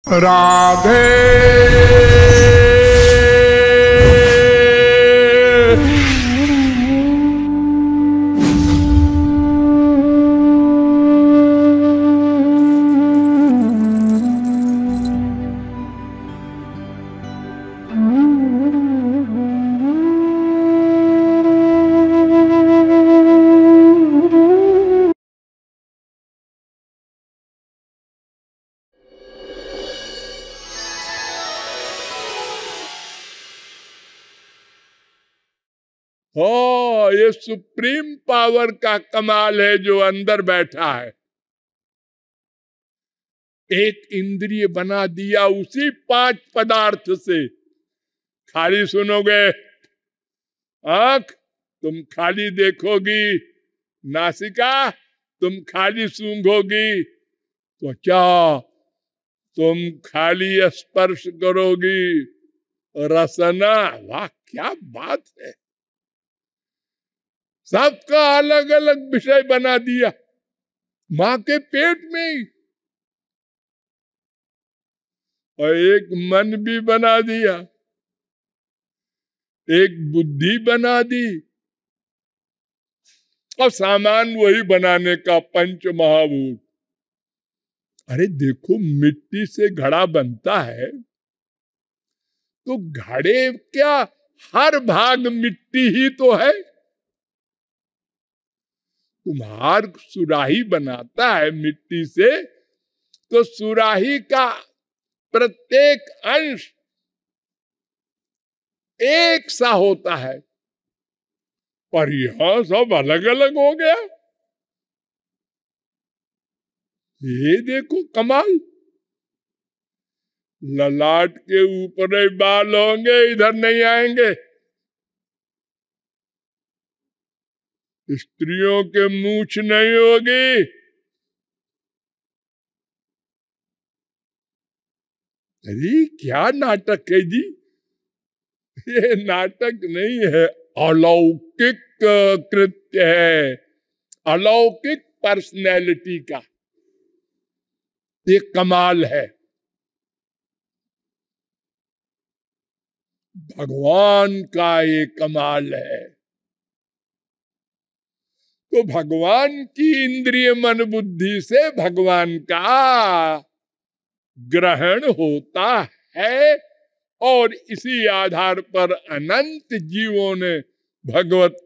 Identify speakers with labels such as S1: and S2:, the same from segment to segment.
S1: राधे हो, ये supreme power का कमाल है जो अंदर बैठा है। एक इंद्रिय बना दिया उसी 5 पदार्थ से। खाली सुनोगे, आंख तुम खाली देखोगी, नासिका तुम खाली सूंघोगी, त्वचा तुम खाली स्पर्श करोगी, रसना, वाह क्या बात है। सबका अलग अलग विषय बना दिया मां के पेट में ही। और एक मन भी बना दिया, एक बुद्धि बना दी, और सामान वही बनाने का पंच महाभूत। अरे देखो, मिट्टी से घड़ा बनता है तो घड़े क्या हर भाग मिट्टी ही तो है। कुम्हार सुराही बनाता है मिट्टी से, तो सुराही का प्रत्येक अंश एक सा होता है, पर यह सब अलग अलग हो गया। ये देखो कमाल, ललाट के ऊपर ही बाल होंगे, इधर नहीं आएंगे। स्त्रियों के मूछ नहीं होगी। अरे क्या नाटक है जी, ये नाटक नहीं है, अलौकिक कृत्य है, अलौकिक पर्सनैलिटी का ये कमाल है। भगवान का ये कमाल है। तो भगवान की इंद्रिय मन बुद्धि से भगवान का ग्रहण होता है, और इसी आधार पर अनंत जीवों ने भगवत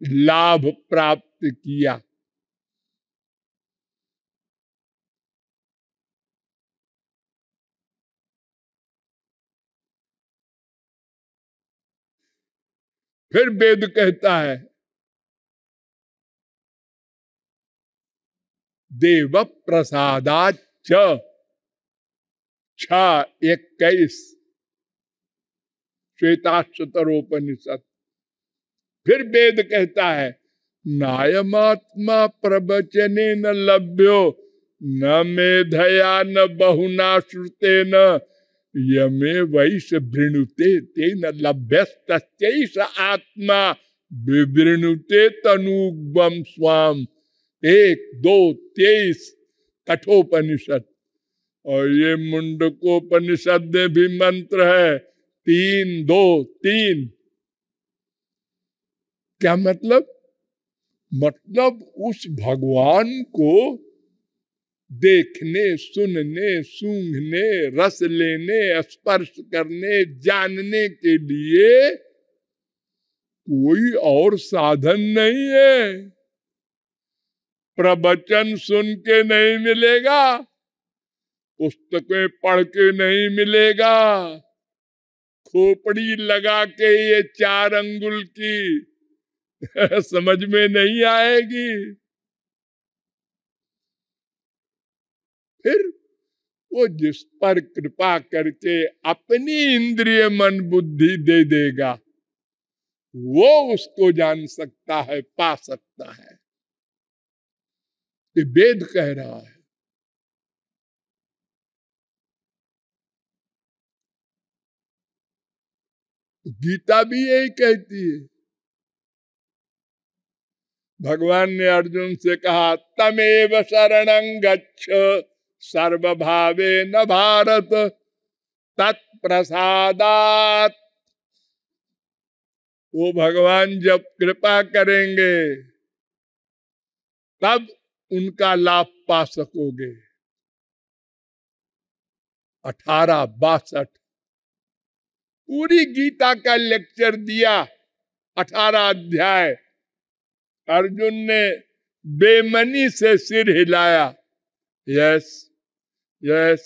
S1: लाभ प्राप्त किया। फिर वेद कहता है, देव प्रसादाच्च 6:21 श्वेताश्वतरोपनिषद। फिर वेद कहता है, नायमात्मा प्रवचने न लभ्यो न मेधया न बहुना श्रुते न यमे वैश वृणुते तेन लभ्यस्तैष आत्मा विवृणुते तनुग्वम स्वाम। 1-2-23 कठोपनिषद। और ये मुंडकोपनिषद में भी मंत्र है 3-2-3। क्या मतलब? मतलब उस भगवान को देखने, सुनने, सूंघने, रस लेने, स्पर्श करने, जानने के लिए कोई और साधन नहीं है। प्रवचन सुन के नहीं मिलेगा, पुस्तकें पढ़ के नहीं मिलेगा, खोपड़ी लगा के ये 4 अंगुल की समझ में नहीं आएगी। फिर वो जिस पर कृपा करके अपनी इंद्रिय मन बुद्धि दे देगा, वो उसको जान सकता है, पा सकता है। ये वेद कह रहा है। गीता भी यही कहती है। भगवान ने अर्जुन से कहा, तमेव शरणं गच्छ सर्वभावे न भारत तत्प्रसादात। वो भगवान जब कृपा करेंगे तब उनका लाभ पा सकोगे। 1862 पूरी गीता का लेक्चर दिया, 18 अध्याय। अर्जुन ने बेमनी से सिर हिलाया, यस यस,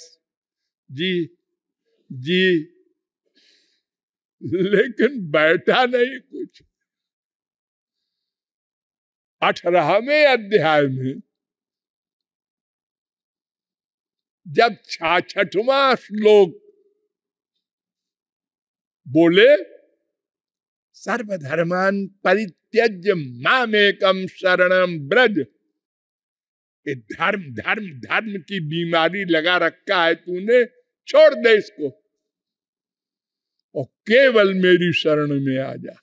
S1: जी जी, लेकिन बैठा नहीं कुछ। 18वें अध्याय में जब 66वां श्लोक बोले, सर्वधर्मान परित्यज्य मामेकम शरणम ब्रज, ये धर्म धर्म धर्म की बीमारी लगा रखा है तूने, छोड़ दे इसको और केवल मेरी शरण में आ जा।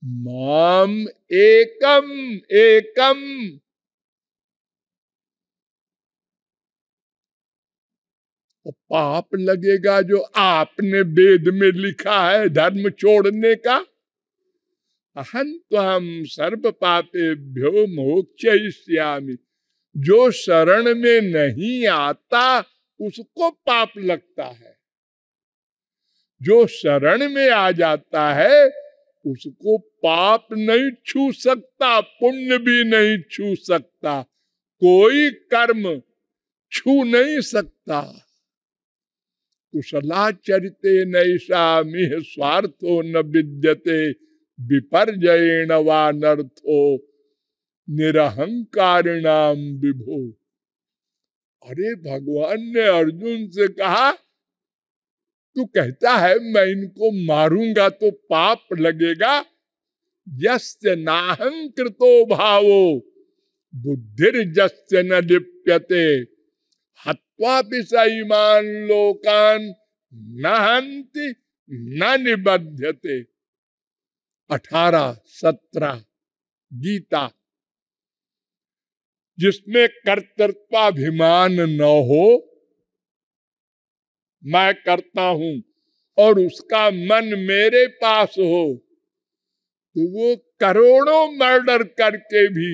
S1: माम एकम एकम, और पाप लगेगा जो आपने वेद में लिखा है धर्म छोड़ने का। अहं त्वं सर्व पापेभ्यो मोक्षयिष्यामि, जो शरण में नहीं आता उसको पाप लगता है, जो शरण में आ जाता है उसको पाप नहीं छू सकता, पुण्य भी नहीं छू सकता, कोई कर्म छू नहीं सकता। कुशलाचरिते नैषा मिह स्वार्थो न विद्यते, विपर्जयेण वा नर्थो निरहंकारिणाम विभो। अरे भगवान ने अर्जुन से कहा, तू कहता है मैं इनको मारूंगा तो पाप लगेगा, यस्य नाहंकृतो भावो बुद्धिर्जस्य न लिप्यते, हत्वा विषयमान लोकान न हन्ति न निबध्यते। 18-17 गीता, जिसमें कर्तृत्वाभिमान न हो, मैं करता हूं और उसका मन मेरे पास हो, तो वो करोड़ों मर्डर करके भी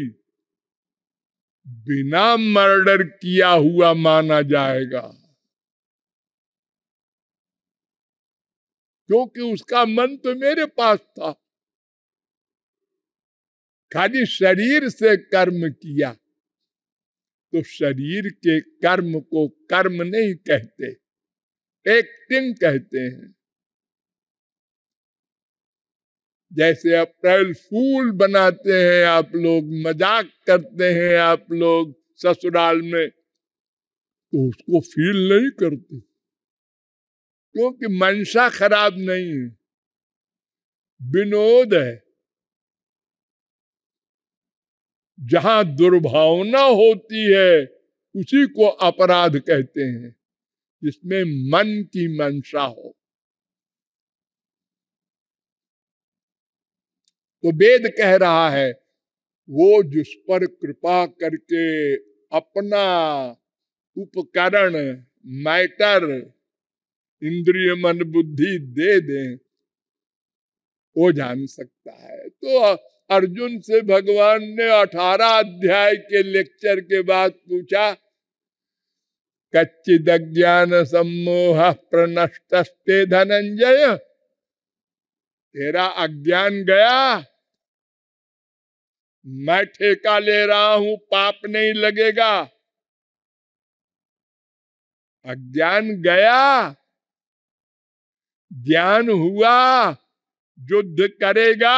S1: बिना मर्डर किया हुआ माना जाएगा, क्योंकि उसका मन तो मेरे पास था। खाली शरीर से कर्म किया, तो शरीर के कर्म को कर्म नहीं कहते, एक्टिंग कहते हैं। जैसे अप्रैल फूल बनाते हैं आप लोग, मजाक करते हैं आप लोग ससुराल में, तो उसको फील नहीं करते, क्योंकि मंशा खराब नहीं है, विनोद है। जहां दुर्भावना होती है उसी को अपराध कहते हैं, जिसमें मन की मंशा हो। तो वेद कह रहा है, वो जिस पर कृपा करके अपना उपकरण, मैटर, इंद्रिय मन बुद्धि दे दें, वो जान सकता है। तो अर्जुन से भगवान ने 18 अध्याय के लेक्चर के बाद पूछा, कच्चिद अज्ञान सम्मोह प्रनष्टस्ते धनंजय, तेरा अज्ञान गया? मैं ठेका ले रहा हूं, पाप नहीं लगेगा। अज्ञान गया, ज्ञान हुआ, युद्ध करेगा?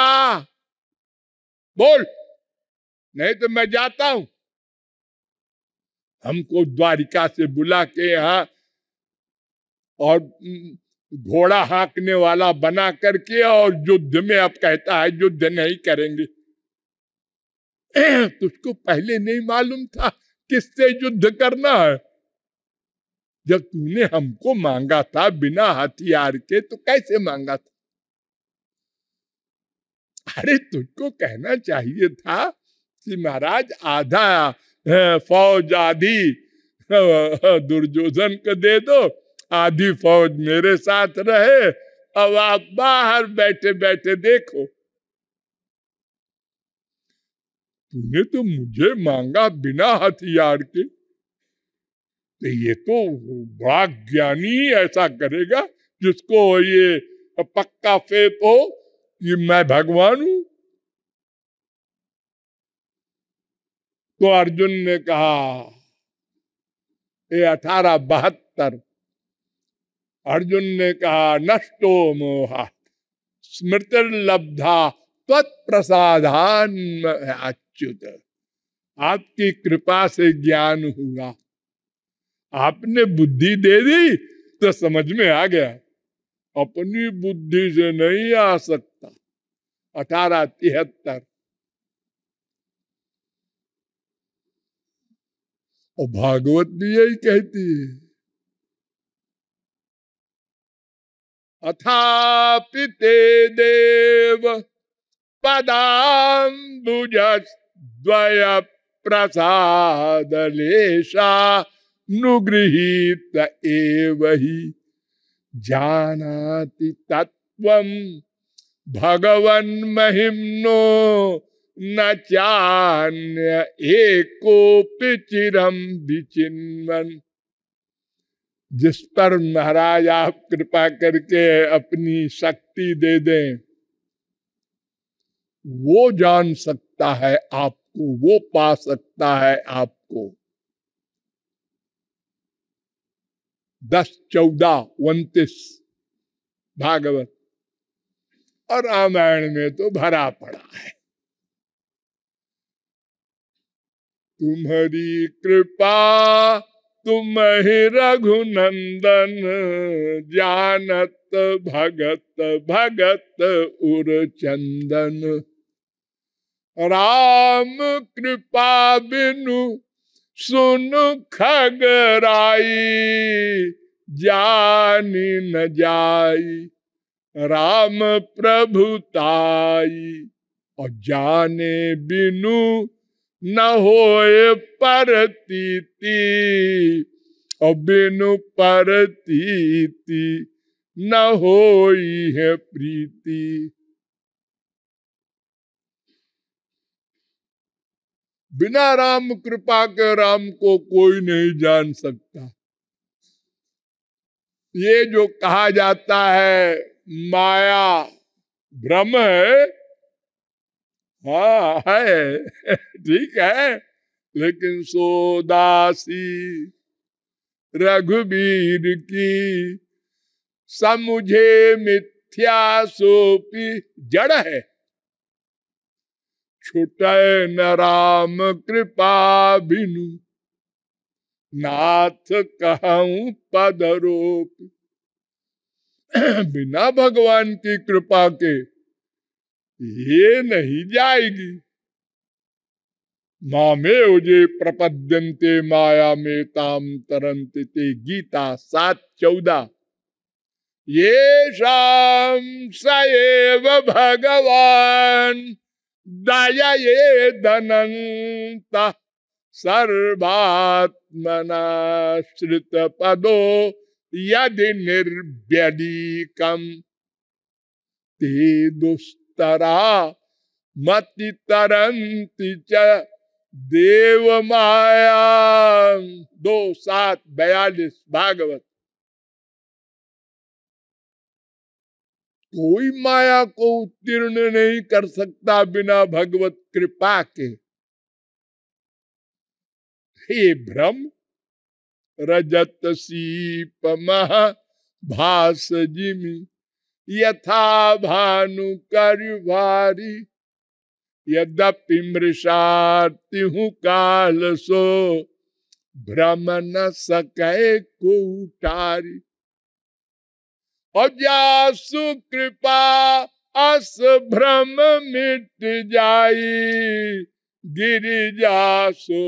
S1: बोल, नहीं तो मैं जाता हूं। हमको द्वारिका से बुला के यहाँ और घोड़ा हाँकने वाला बना करके, और युद्ध में अब कहता है युद्ध नहीं करेंगे। तुझको पहले नहीं मालूम था किससे युद्ध करना है? जब तूने हमको मांगा था बिना हथियार के, तो कैसे मांगा था? अरे तुझको कहना चाहिए था कि महाराज आधा फौज आधी दुर्योधन को दे दो, आधी फौज मेरे साथ रहे, अब आप बाहर बैठे बैठे देखो। तूने तो मुझे मांगा बिना हथियार के, तो ये तो बड़ा ज्ञानी ऐसा करेगा जिसको ये पक्का फेथ हो कि मैं भगवान हूं। तो अर्जुन ने कहा, ये 1872, अर्जुन ने कहा, नष्टो मोह स्मृतिर्लब्धा त्वत्प्रसादान अच्युत, आपकी कृपा से ज्ञान हुआ, आपने बुद्धि दे दी तो समझ में आ गया, अपनी बुद्धि से नहीं आ सकता। 1873। और भागवत भी यही कहती है, अथापि ते देव पदाम्बुज द्वय प्रसाद लेशा नुगृहीत एव हि जानाति तत्वं भगवन् महिम्नो न चान्य एकोपि चिरम विचिन्वन्। जिस पर महाराज आप कृपा करके अपनी शक्ति दे दें, वो जान सकता है आपको, वो पा सकता है आपको। 10-14-29 भागवत और रामायण में तो भरा पड़ा है। तुम्हारी कृपा तुम ही रघुनंदन, जानत भगत भगत उर चंदन। राम कृपा बिनु सुन खगराई, जानी न जाई राम प्रभुताई। और जाने बिनु न होए परतीति, और बिनु परतीति न होई है प्रीति। बिना राम कृपा के राम को कोई नहीं जान सकता। ये जो कहा जाता है माया भ्रम है, हाँ है ठीक है, लेकिन सोदासी रघुबीर की समुझे मिथ्या सोपी जड़ है। छुटे न राम कृपा बिनु, नाथ कहूं पदरोप। बिना भगवान की कृपा के ये नहीं जाएगी। मामे उजे प्रपद्यन्ते माया में ताम तरंते ते, गीता 7:14। ये शाम सएव भगवान दया ये दनंता, सर्वात्मना श्रित पदो यदि निर्व्यदीकम। ते दुस्तरा मति तरंति च देव माया। 2:7-42 भागवत। कोई माया को उत्तीर्ण नहीं कर सकता बिना भगवत कृपा के। हे भ्रम रजत सीप महा भास जिमि, यथा भानु कर भारी। यद्यपि मृषाति हूँ काल सो, भ्रम न सके को उतारी। और जासु कृपा अस भ्रम मिट जाई, गिरि जासो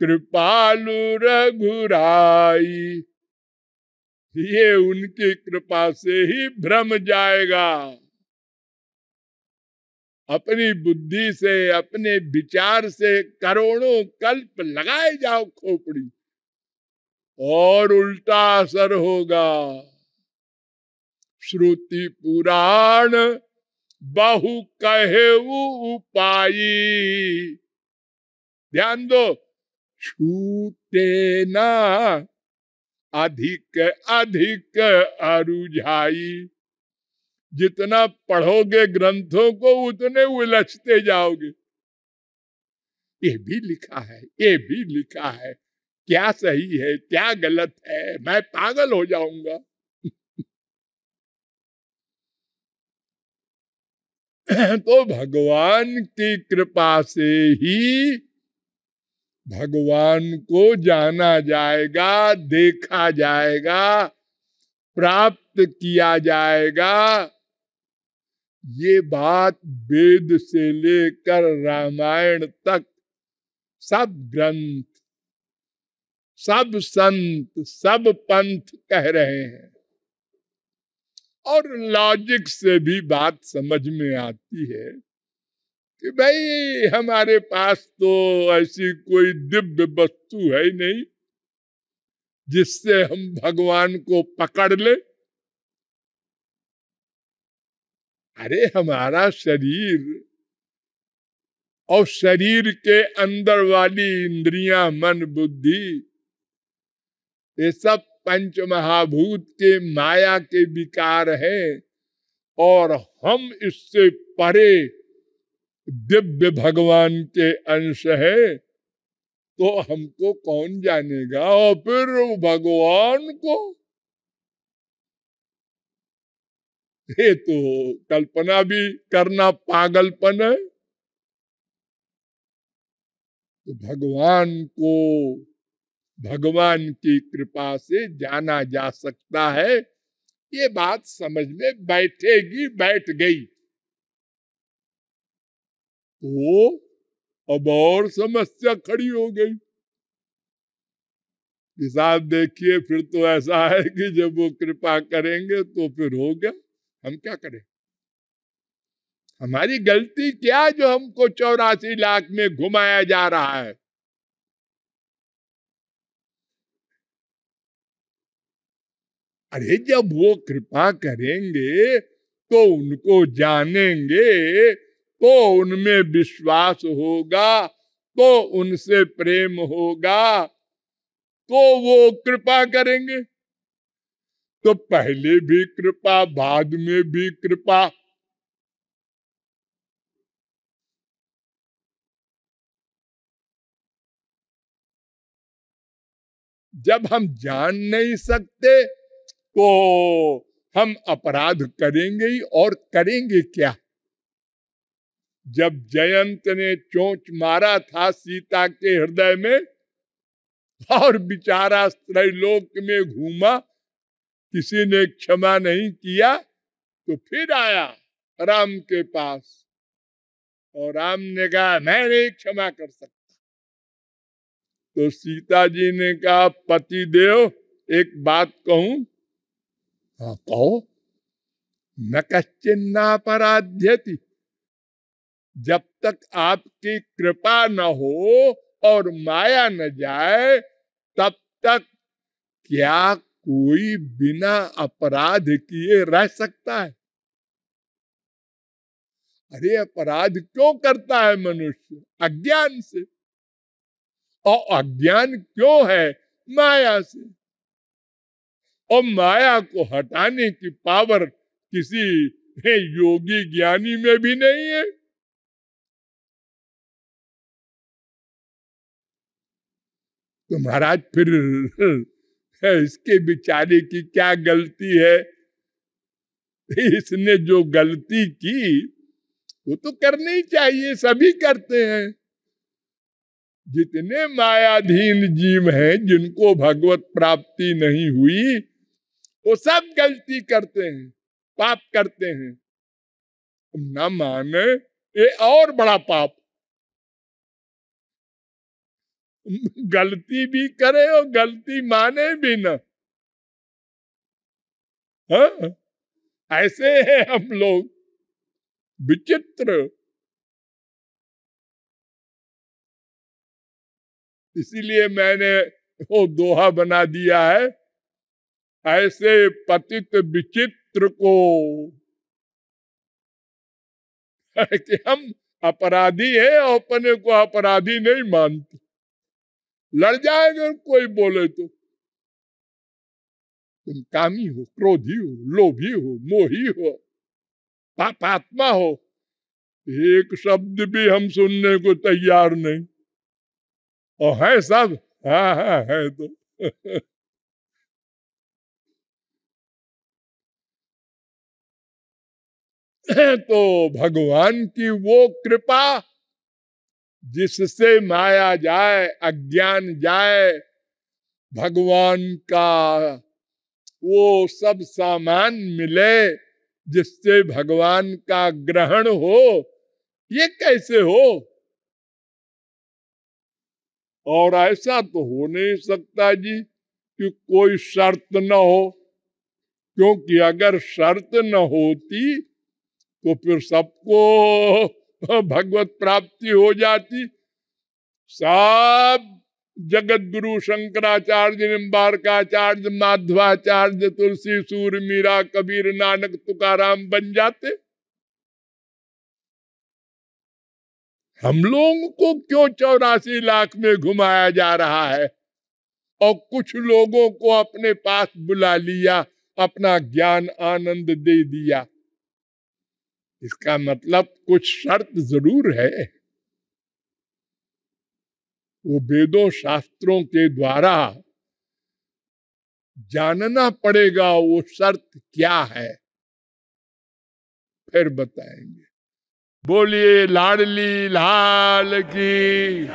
S1: कृपालु रघुराई। ये उनकी कृपा से ही भ्रम जाएगा। अपनी बुद्धि से, अपने विचार से करोड़ों कल्प लगाए जाओ खोपड़ी, और उल्टा असर होगा। श्रुति पुराण बहु कहेऊ उपाई, ध्यान दो, छूटे ना अधिक अधिक अरुझाई। जितना पढ़ोगे ग्रंथों को उतने उलझते जाओगे। ये भी लिखा है, ये भी लिखा है, क्या सही है क्या गलत है, मैं पागल हो जाऊंगा। तो भगवान की कृपा से ही भगवान को जाना जाएगा, देखा जाएगा, प्राप्त किया जाएगा। ये बात वेद से लेकर रामायण तक सब ग्रंथ, सब संत, सब पंथ कह रहे हैं। और लॉजिक से भी बात समझ में आती है कि भाई हमारे पास तो ऐसी कोई दिव्य वस्तु है ही नहीं जिससे हम भगवान को पकड़ ले। अरे हमारा शरीर और शरीर के अंदर वाली इंद्रियां, मन, बुद्धि, ये सब पंच महाभूत के माया के विकार है। और हम इससे परे दिव्य भगवान के अंश है, तो हमको कौन जानेगा। और फिर भगवान को, ये तो कल्पना भी करना पागलपन है। तो भगवान को भगवान की कृपा से जाना जा सकता है। ये बात समझ में बैठेगी, बैठ गई तो अब और समस्या खड़ी हो गई कि साहब देखिए फिर तो ऐसा है कि जब वो कृपा करेंगे तो फिर हो गया, हम क्या करें। हमारी गलती क्या जो हमको 84 लाख में घुमाया जा रहा है। अरे जब वो कृपा करेंगे तो उनको जानेंगे, तो उनमें विश्वास होगा, तो उनसे प्रेम होगा, तो वो कृपा करेंगे। तो पहले भी कृपा, बाद में भी कृपा। जब हम जान नहीं सकते तो हम अपराध करेंगे ही, और करेंगे क्या। जब जयंत ने चोंच मारा था सीता के हृदय में और बेचारा त्रैलोक में घूमा, किसी ने क्षमा नहीं किया, तो फिर आया राम के पास और राम ने कहा मैं नहीं क्षमा कर सकता। तो सीता जी ने कहा पति देव एक बात कहूं। हाँ कहो। न कश्चिन्नापराध्यति, जब तक आपकी कृपा न हो और माया न जाए तब तक क्या कोई बिना अपराध किए रह सकता है। अरे अपराध क्यों करता है मनुष्य? अज्ञान से। और अज्ञान क्यों है? माया से। और माया को हटाने की पावर किसी योगी ज्ञानी में भी नहीं है। तो महाराज फिर इसके बेचारे की क्या गलती है? इसने जो गलती की वो तो करनी चाहिए, सभी करते हैं। जितने मायाधीन जीव हैं जिनको भगवत प्राप्ति नहीं हुई, वो सब गलती करते हैं, पाप करते हैं। न माने ये और बड़ा पाप। गलती भी करे और गलती माने भी न। हाँ? ऐसे हैं हम लोग, विचित्र। इसीलिए मैंने वो दोहा बना दिया है, ऐसे पतित विचित्र को कि हम अपराधी हैं और अपने को अपराधी नहीं मानते। लड़ जाएंगे कोई बोले तो, तुम कामी हो, क्रोधी हो, लोभी हो, मोही हो, पापात्मा हो, एक शब्द भी हम सुनने को तैयार नहीं। और है सब, हाँ हाँ है तो तो भगवान की वो कृपा जिससे माया जाए, अज्ञान जाए, भगवान का वो सब सामान मिले जिससे भगवान का ग्रहण हो, ये कैसे हो? और ऐसा तो हो नहीं सकता जी कि कोई शर्त न हो, क्योंकि अगर शर्त न होती तो फिर सबको भगवत प्राप्ति हो जाती। सब जगत गुरु शंकराचार्य, निम्बारकाचार्य, माधवाचार्य, तुलसी, सूर, मीरा, कबीर, नानक, तुकाराम बन जाते। हम लोगों को क्यों 84 लाख में घुमाया जा रहा है और कुछ लोगों को अपने पास बुला लिया, अपना ज्ञान आनंद दे दिया? इसका मतलब कुछ शर्त जरूर है। वो वेदों शास्त्रों के द्वारा जानना पड़ेगा वो शर्त क्या है, फिर बताएंगे। बोलिए लाडली लाल की।